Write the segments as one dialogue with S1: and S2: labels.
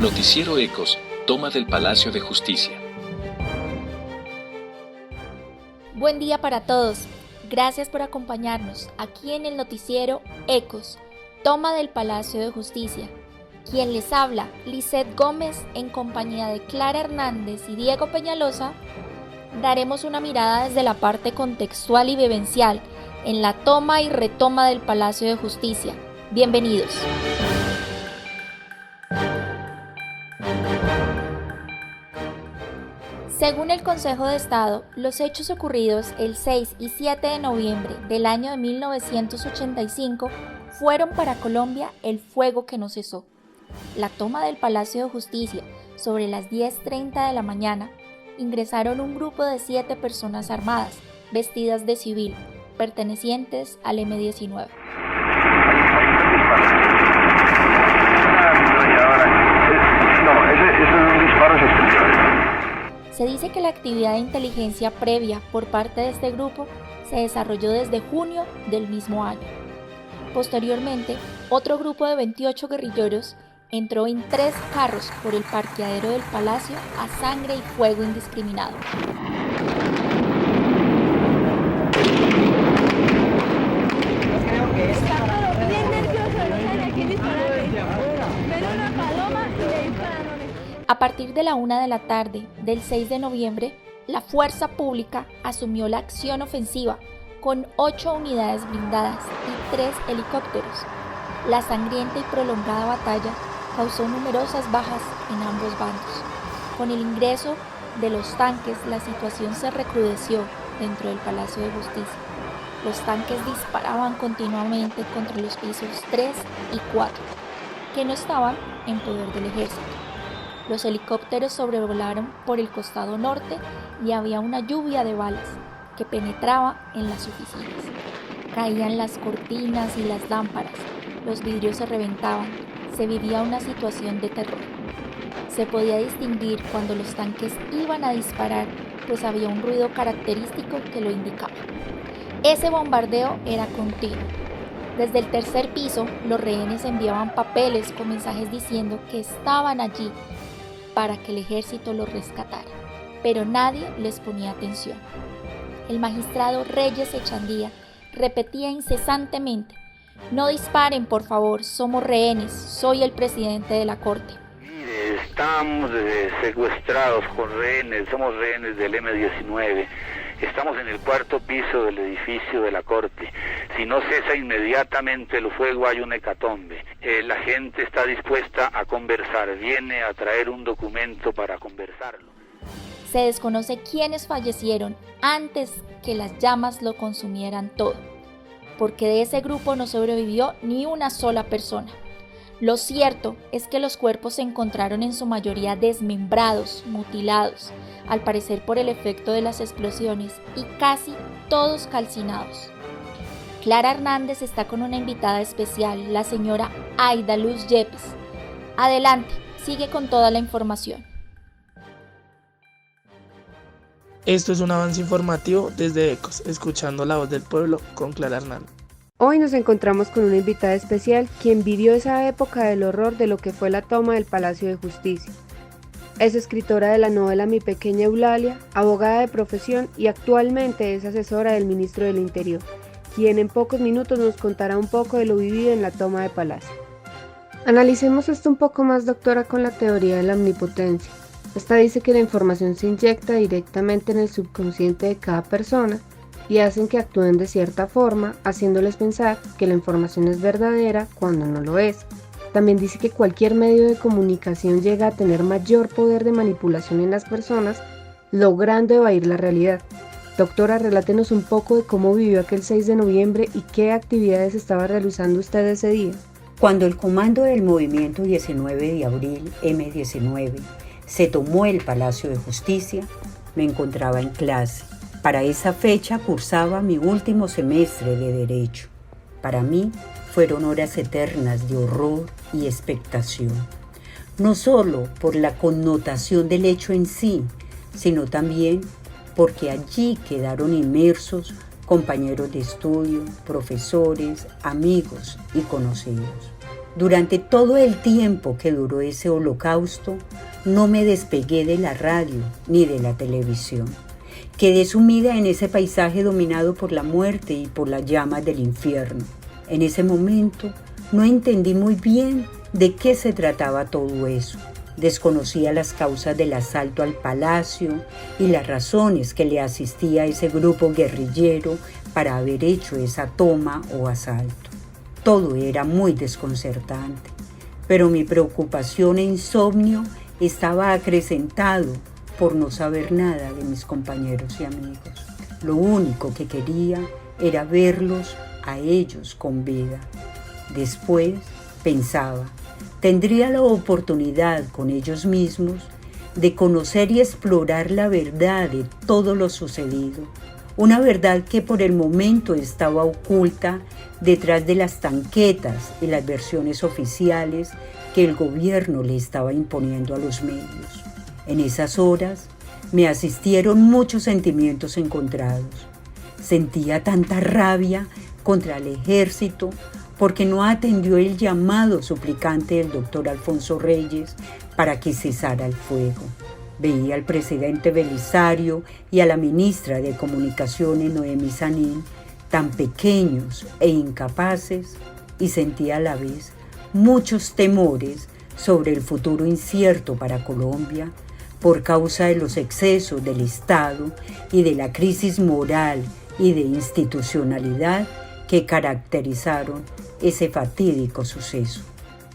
S1: Noticiero Ecos, toma del Palacio de Justicia.
S2: Buen día para todos. Gracias por acompañarnos aquí en el noticiero Ecos, toma del Palacio de Justicia. Quien les habla, Lisette Gómez, en compañía de Clara Hernández y Diego Peñalosa, daremos una mirada desde la parte contextual y vivencial en la toma y retoma del Palacio de Justicia. Bienvenidos. Según el Consejo de Estado, los hechos ocurridos el 6 y 7 de noviembre del año de 1985 fueron para Colombia el fuego que no cesó. La toma del Palacio de Justicia sobre las 10:30 de la mañana ingresaron un grupo de 7 personas armadas, vestidas de civil, pertenecientes al M-19. Se dice que la actividad de inteligencia previa por parte de este grupo se desarrolló desde junio del mismo año. Posteriormente, otro grupo de 28 guerrilleros entró en 3 carros por el parqueadero del palacio a sangre y fuego indiscriminado. A partir de la 1 de la tarde del 6 de noviembre, la fuerza pública asumió la acción ofensiva con 8 unidades blindadas y 3 helicópteros. La sangrienta y prolongada batalla causó numerosas bajas en ambos bandos. Con el ingreso de los tanques, la situación se recrudeció dentro del Palacio de Justicia. Los tanques disparaban continuamente contra los pisos 3 y 4, que no estaban en poder del ejército. Los helicópteros sobrevolaron por el costado norte y había una lluvia de balas que penetraba en las oficinas. Caían las cortinas y las lámparas, los vidrios se reventaban, se vivía una situación de terror. Se podía distinguir cuando los tanques iban a disparar, pues había un ruido característico que lo indicaba. Ese bombardeo era continuo. Desde el tercer piso, los rehenes enviaban papeles con mensajes diciendo que estaban allí para que el ejército los rescatara, pero nadie les ponía atención. El magistrado Reyes Echandía repetía incesantemente: no disparen, por favor, somos rehenes, soy el presidente de la corte.
S3: Mire, estamos secuestrados con rehenes, somos rehenes del M-19. Estamos en el 4º piso del edificio de la Corte. Si no cesa inmediatamente el fuego, hay una hecatombe. La gente está dispuesta a conversar, viene a traer un documento para conversarlo.
S2: Se desconoce quiénes fallecieron antes que las llamas lo consumieran todo, porque de ese grupo no sobrevivió ni una sola persona. Lo cierto es que los cuerpos se encontraron en su mayoría desmembrados, mutilados, al parecer por el efecto de las explosiones, y casi todos calcinados. Clara Hernández está con una invitada especial, la señora Aida Luz Yepes. Adelante, sigue con toda la información.
S4: Esto es un avance informativo desde Ecos, escuchando la voz del pueblo con Clara Hernández.
S5: Hoy nos encontramos con una invitada especial quien vivió esa época del horror de lo que fue la toma del Palacio de Justicia. Es escritora de la novela Mi pequeña Eulalia, abogada de profesión y actualmente es asesora del ministro del Interior, quien en pocos minutos nos contará un poco de lo vivido en la toma de Palacio. Analicemos esto un poco más, doctora, con la teoría de la omnipotencia. Esta dice que la información se inyecta directamente en el subconsciente de cada persona y hacen que actúen de cierta forma, haciéndoles pensar que la información es verdadera cuando no lo es. También dice que cualquier medio de comunicación llega a tener mayor poder de manipulación en las personas, logrando evadir la realidad. Doctora, relátenos un poco de cómo vivió aquel 6 de noviembre y qué actividades estaba realizando usted ese día.
S6: Cuando el comando del Movimiento 19 de Abril, M-19, se tomó el Palacio de Justicia, me encontraba en clase. Para esa fecha cursaba mi último semestre de Derecho. Para mí fueron horas eternas de horror y expectación, no solo por la connotación del hecho en sí, sino también porque allí quedaron inmersos compañeros de estudio, profesores, amigos y conocidos. Durante todo el tiempo que duró ese holocausto, no me despegué de la radio ni de la televisión. Quedé sumida en ese paisaje dominado por la muerte y por las llamas del infierno. En ese momento no entendí muy bien de qué se trataba todo eso. Desconocía las causas del asalto al palacio y las razones que le asistía a ese grupo guerrillero para haber hecho esa toma o asalto. Todo era muy desconcertante, pero mi preocupación e insomnio estaba acrecentado por no saber nada de mis compañeros y amigos. Lo único que quería era verlos a ellos con vida. Después pensaba, tendría la oportunidad con ellos mismos de conocer y explorar la verdad de todo lo sucedido, una verdad que por el momento estaba oculta detrás de las tanquetas y las versiones oficiales que el gobierno le estaba imponiendo a los medios. En esas horas me asistieron muchos sentimientos encontrados. Sentía tanta rabia contra el ejército porque no atendió el llamado suplicante del doctor Alfonso Reyes para que cesara el fuego. Veía al presidente Belisario y a la ministra de Comunicaciones, Noemí Sanín, tan pequeños e incapaces, y sentía a la vez muchos temores sobre el futuro incierto para Colombia por causa de los excesos del Estado y de la crisis moral y de institucionalidad que caracterizaron ese fatídico suceso.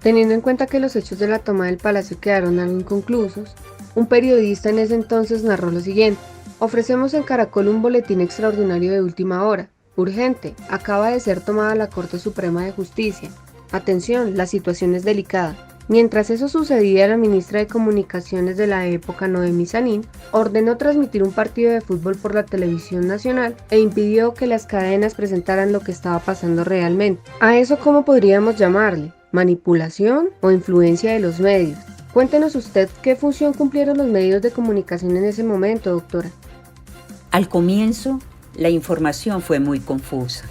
S5: Teniendo en cuenta que los hechos de la toma del palacio quedaron algo inconclusos, un periodista en ese entonces narró lo siguiente: ofrecemos en Caracol un boletín extraordinario de última hora. Urgente, acaba de ser tomada la Corte Suprema de Justicia. Atención, la situación es delicada. Mientras eso sucedía, la ministra de Comunicaciones de la época, Noemí Sanín, ordenó transmitir un partido de fútbol por la televisión nacional e impidió que las cadenas presentaran lo que estaba pasando realmente. ¿A eso cómo podríamos llamarle? ¿Manipulación o influencia de los medios? Cuéntenos usted qué función cumplieron los medios de comunicación en ese momento, doctora.
S6: Al comienzo, la información fue muy confusa.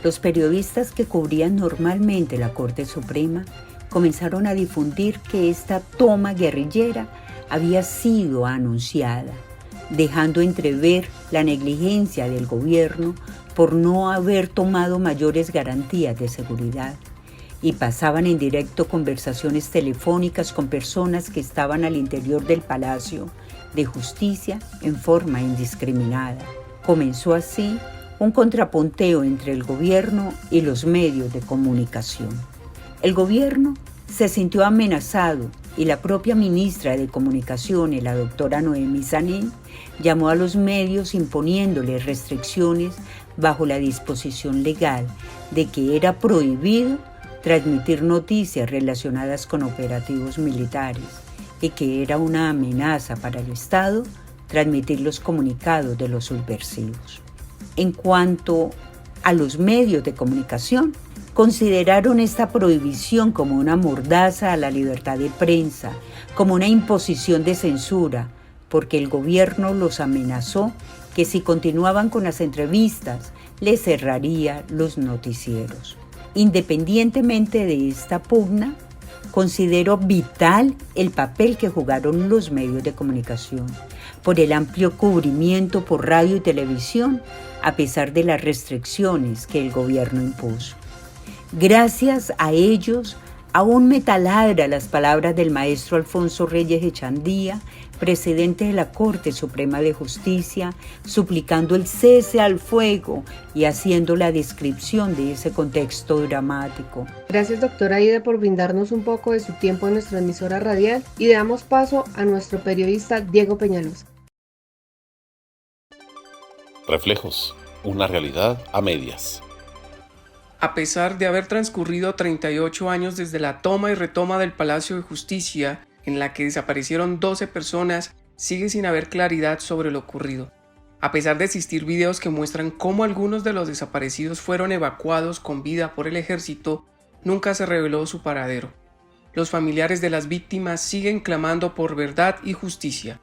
S6: Los periodistas que cubrían normalmente la Corte Suprema comenzaron a difundir que esta toma guerrillera había sido anunciada, dejando entrever la negligencia del gobierno por no haber tomado mayores garantías de seguridad, y pasaban en directo conversaciones telefónicas con personas que estaban al interior del Palacio de Justicia en forma indiscriminada. Comenzó así un contrapunteo entre el gobierno y los medios de comunicación. El gobierno se sintió amenazado y la propia ministra de Comunicaciones, la doctora Noemí Sanín, llamó a los medios imponiéndoles restricciones bajo la disposición legal de que era prohibido transmitir noticias relacionadas con operativos militares y que era una amenaza para el Estado transmitir los comunicados de los subversivos. En cuanto a los medios de comunicación, consideraron esta prohibición como una mordaza a la libertad de prensa, como una imposición de censura, porque el gobierno los amenazó que si continuaban con las entrevistas, les cerraría los noticieros. Independientemente de esta pugna, considero vital el papel que jugaron los medios de comunicación por el amplio cubrimiento por radio y televisión, a pesar de las restricciones que el gobierno impuso. Gracias a ellos, aún me taladra las palabras del maestro Alfonso Reyes Echandía, presidente de la Corte Suprema de Justicia, suplicando el cese al fuego y haciendo la descripción de ese contexto dramático.
S5: Gracias, doctora Aida, por brindarnos un poco de su tiempo en nuestra emisora radial, y damos paso a nuestro periodista Diego Peñalosa.
S7: Reflejos, una realidad a medias.
S8: A pesar de haber transcurrido 38 años desde la toma y retoma del Palacio de Justicia, en la que desaparecieron 12 personas, sigue sin haber claridad sobre lo ocurrido. A pesar de existir videos que muestran cómo algunos de los desaparecidos fueron evacuados con vida por el ejército, nunca se reveló su paradero. Los familiares de las víctimas siguen clamando por verdad y justicia.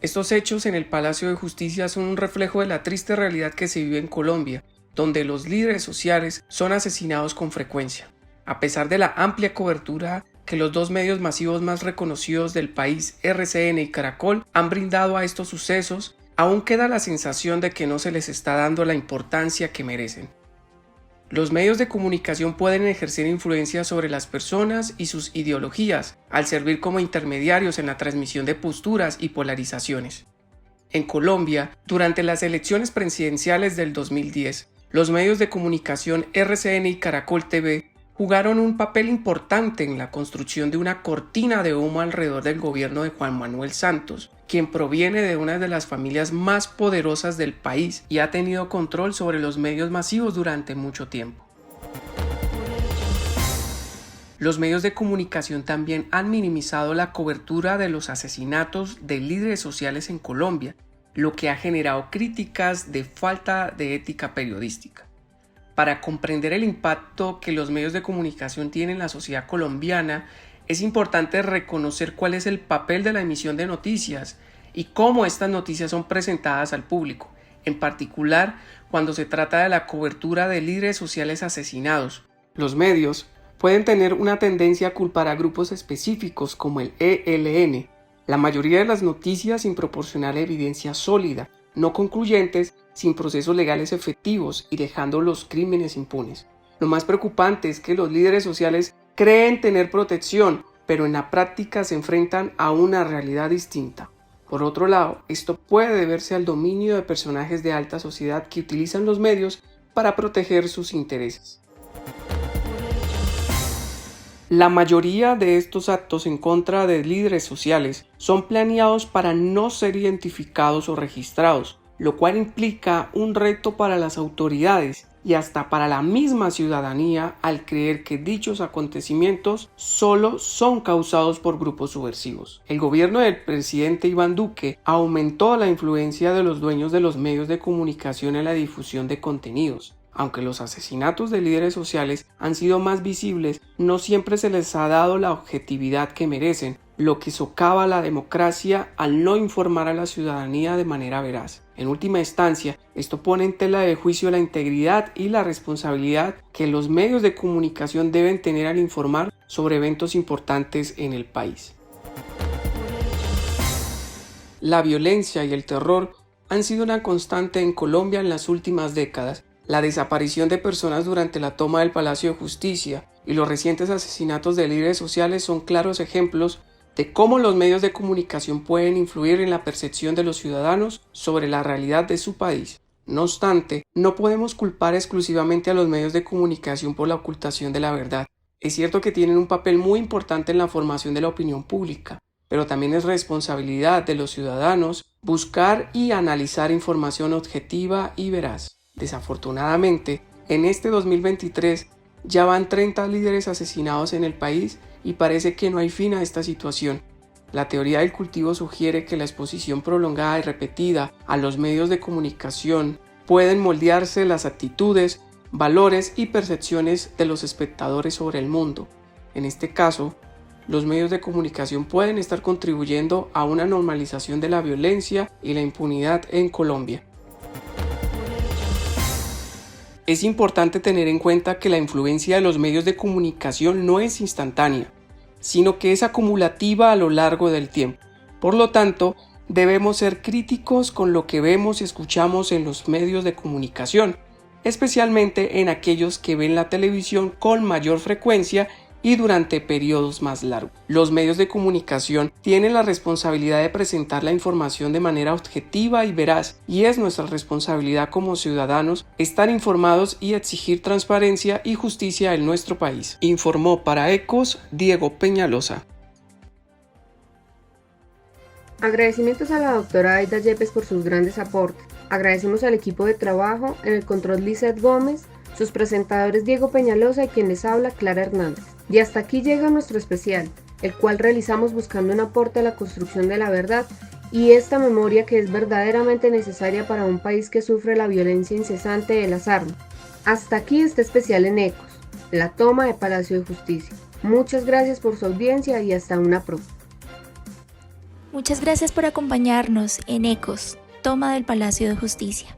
S8: Estos hechos en el Palacio de Justicia son un reflejo de la triste realidad que se vive en Colombia, donde los líderes sociales son asesinados con frecuencia. A pesar de la amplia cobertura que los dos medios masivos más reconocidos del país, RCN y Caracol, han brindado a estos sucesos, aún queda la sensación de que no se les está dando la importancia que merecen. Los medios de comunicación pueden ejercer influencia sobre las personas y sus ideologías, al servir como intermediarios en la transmisión de posturas y polarizaciones. En Colombia, durante las elecciones presidenciales del 2010, los medios de comunicación RCN y Caracol TV jugaron un papel importante en la construcción de una cortina de humo alrededor del gobierno de Juan Manuel Santos, quien proviene de una de las familias más poderosas del país y ha tenido control sobre los medios masivos durante mucho tiempo. Los medios de comunicación también han minimizado la cobertura de los asesinatos de líderes sociales en Colombia, lo que ha generado críticas de falta de ética periodística. Para comprender el impacto que los medios de comunicación tienen en la sociedad colombiana, es importante reconocer cuál es el papel de la emisión de noticias y cómo estas noticias son presentadas al público, en particular cuando se trata de la cobertura de líderes sociales asesinados. Los medios pueden tener una tendencia a culpar a grupos específicos como el ELN, la mayoría de las noticias sin proporcionar evidencia sólida, no concluyentes, sin procesos legales efectivos y dejando los crímenes impunes. Lo más preocupante es que los líderes sociales creen tener protección, pero en la práctica se enfrentan a una realidad distinta. Por otro lado, esto puede deberse al dominio de personajes de alta sociedad que utilizan los medios para proteger sus intereses. La mayoría de estos actos en contra de líderes sociales son planeados para no ser identificados o registrados, lo cual implica un reto para las autoridades y hasta para la misma ciudadanía al creer que dichos acontecimientos solo son causados por grupos subversivos. El gobierno del presidente Iván Duque aumentó la influencia de los dueños de los medios de comunicación en la difusión de contenidos. Aunque los asesinatos de líderes sociales han sido más visibles, no siempre se les ha dado la objetividad que merecen, lo que socava la democracia al no informar a la ciudadanía de manera veraz. En última instancia, esto pone en tela de juicio la integridad y la responsabilidad que los medios de comunicación deben tener al informar sobre eventos importantes en el país. La violencia y el terror han sido una constante en Colombia en las últimas décadas. La desaparición de personas durante la toma del Palacio de Justicia y los recientes asesinatos de líderes sociales son claros ejemplos de cómo los medios de comunicación pueden influir en la percepción de los ciudadanos sobre la realidad de su país. No obstante, no podemos culpar exclusivamente a los medios de comunicación por la ocultación de la verdad. Es cierto que tienen un papel muy importante en la formación de la opinión pública, pero también es responsabilidad de los ciudadanos buscar y analizar información objetiva y veraz. Desafortunadamente, en este 2023 ya van 30 líderes asesinados en el país y parece que no hay fin a esta situación. La teoría del cultivo sugiere que la exposición prolongada y repetida a los medios de comunicación pueden moldearse las actitudes, valores y percepciones de los espectadores sobre el mundo. En este caso, los medios de comunicación pueden estar contribuyendo a una normalización de la violencia y la impunidad en Colombia. Es importante tener en cuenta que la influencia de los medios de comunicación no es instantánea, sino que es acumulativa a lo largo del tiempo. Por lo tanto, debemos ser críticos con lo que vemos y escuchamos en los medios de comunicación, especialmente en aquellos que ven la televisión con mayor frecuencia y durante periodos más largos. Los medios de comunicación tienen la responsabilidad de presentar la información de manera objetiva y veraz, y es nuestra responsabilidad como ciudadanos estar informados y exigir transparencia y justicia en nuestro país. Informó para Ecos Diego Peñalosa.
S5: Agradecimientos a la doctora Aida Yepes por sus grandes aportes. Agradecemos al equipo de trabajo, en el control Lizeth Gómez, sus presentadores Diego Peñalosa y quien les habla Clara Hernández. Y hasta aquí llega nuestro especial, el cual realizamos buscando un aporte a la construcción de la verdad y esta memoria que es verdaderamente necesaria para un país que sufre la violencia incesante de las armas. Hasta aquí este especial en Ecos, la toma de Palacio de Justicia. Muchas gracias por su audiencia y hasta una próxima.
S2: Muchas gracias por acompañarnos en Ecos, toma del Palacio de Justicia.